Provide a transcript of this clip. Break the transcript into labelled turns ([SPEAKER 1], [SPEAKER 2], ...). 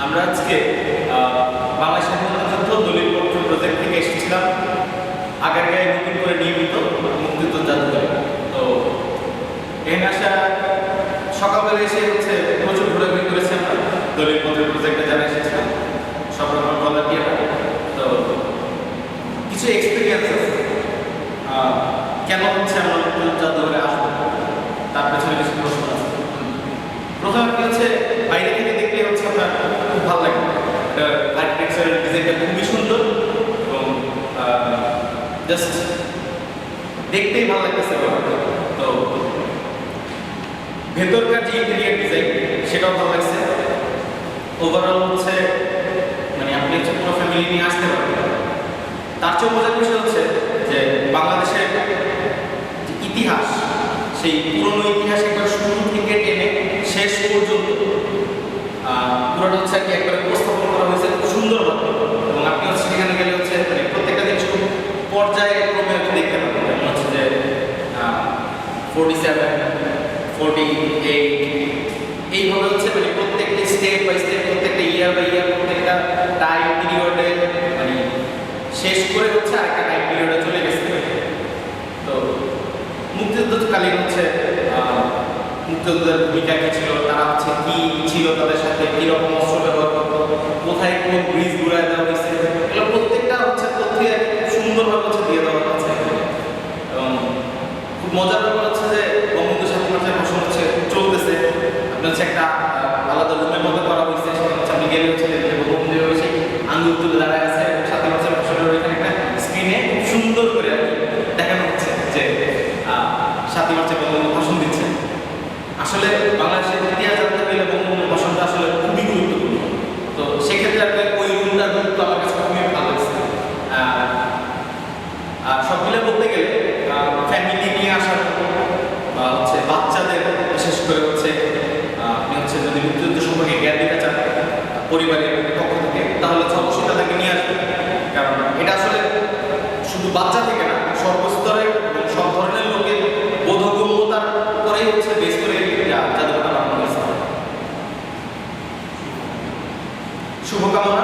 [SPEAKER 1] আমরা আজকে বাংলাদেশ স্বাধীনতা যুদ্ধ দলিলপত্র প্রজেক্ট থেকে এসেছিলাম আগারগাঁয়ে নতুন করে নিয়মিত মুক্তিযুদ্ধ জাদুঘরে। তো এখানে আসা সকালবেলা এসে প্রচুর ঘোরাঘুরি করেছি আমরা দলিলপত্র প্রজেক্টে যারা এসেছিলাম সব রকম ভলান্টিয়ার। তো কিছু এক্সপিরিয়েন্স আছে কেন আমরা মুক্তিযুদ্ধ জাদুঘরে আসবো, তার পেছনে কিছু প্রশ্ন আছে। প্রথমে বাইরে থেকে দেখলে আপনার খুব ভালো লাগে, আর্কিটেকচারের ডিজাইনটা খুবই সুন্দর এবং জাস্ট দেখতেই ভালো লাগতেছে। তো ভেতরকার যে ইন্টেরিয়ার ডিজাইন সেটাও ভালো লাগছে। ওভারঅল মানে আপনি পুরো ফ্যামিলি নিয়ে আসতে পারবেন। তার চেয়ে মজার বিষয় যে বাংলাদেশের ইতিহাস, সেই পুরনো ইতিহাস একবার শুরু থেকে টেনে শেষ পর্যন্ত পুরোটা একবারে উপস্থাপন করা হয়েছে খুব সুন্দরভাবে। এবং আপনি সেখানে গেলে মানে প্রত্যেকটা জিনিস খুব পর্যায়ক্রমে দেখতে পাবেন। যেমন যে 47, 48 এইভাবে মানে প্রত্যেকটা স্টেপ বাই স্টেপ, প্রত্যেকটা ইয়ার বাই ইয়ার, প্রত্যেকটা টাইম পিরিয়ডে মানে শেষ করে আরেকটা টাইম পিরিয়ডে চলে গেছে। তো মুক্তিযুদ্ধকালীন মুক্তিযোদ্ধাদের ভূমিকা কি ছিল, তারা কি ছিল, তাদের সাথে কিরকম অস্ত্র ব্যবহার করতো, কোথায় কোন ব্রিজ ঘুরায় দেওয়া হয়েছে, এগুলো প্রত্যেকটা তথ্যই সুন্দরভাবে দিয়ে দেওয়া হচ্ছে। এবং খুব মজার ব্যাপার যে বঙ্গবন্ধু স্বাধীনতার ভাষণ চলতেছে, আপনি একটা আলাদা রুমের মধ্যে করা হয়েছে। সেখানে আপনি গেলে বঙ্গবন্ধু সেই আঙ্গুল তুলে দাঁড়ায় আছে এবং স্বাধীনতার ভাষণের ওইখানে একটা স্ক্রিনে খুব সুন্দর করে দেখানো হচ্ছে যে 7ই মার্চে বঙ্গবন্ধু ভাষণ দিচ্ছে। আসলে বাংলাদেশের ইতিহাস জানতে গেলে বঙ্গবন্ধুর ভাষণটা আসলে খুবই গুরুত্বপূর্ণ। তো সেক্ষেত্রে ওই রুমটার গুরুত্ব আমার কাছে খুবই ভালো লাগছে। আর সব মিলে বলতে গেলে ফ্যামিলি নিয়ে আসার বা বাচ্চাদের বিশেষ করে আপনি যদি মুক্তিযুদ্ধ সম্পর্কে জ্ঞান দিতে চান পরিবারের পক্ষ থেকে, তাহলে অবশ্যই তাদেরকে নিয়ে আসবেন। কারণ এটা আসলে শুধু বাচ্চা থেকে না, সর্বস্তরের এবং সব ধরনের লোকের বোধগম্যতার উপরেই বেশ করে জাদুঘরটা বানানো হয়েছে। শুভকামনা।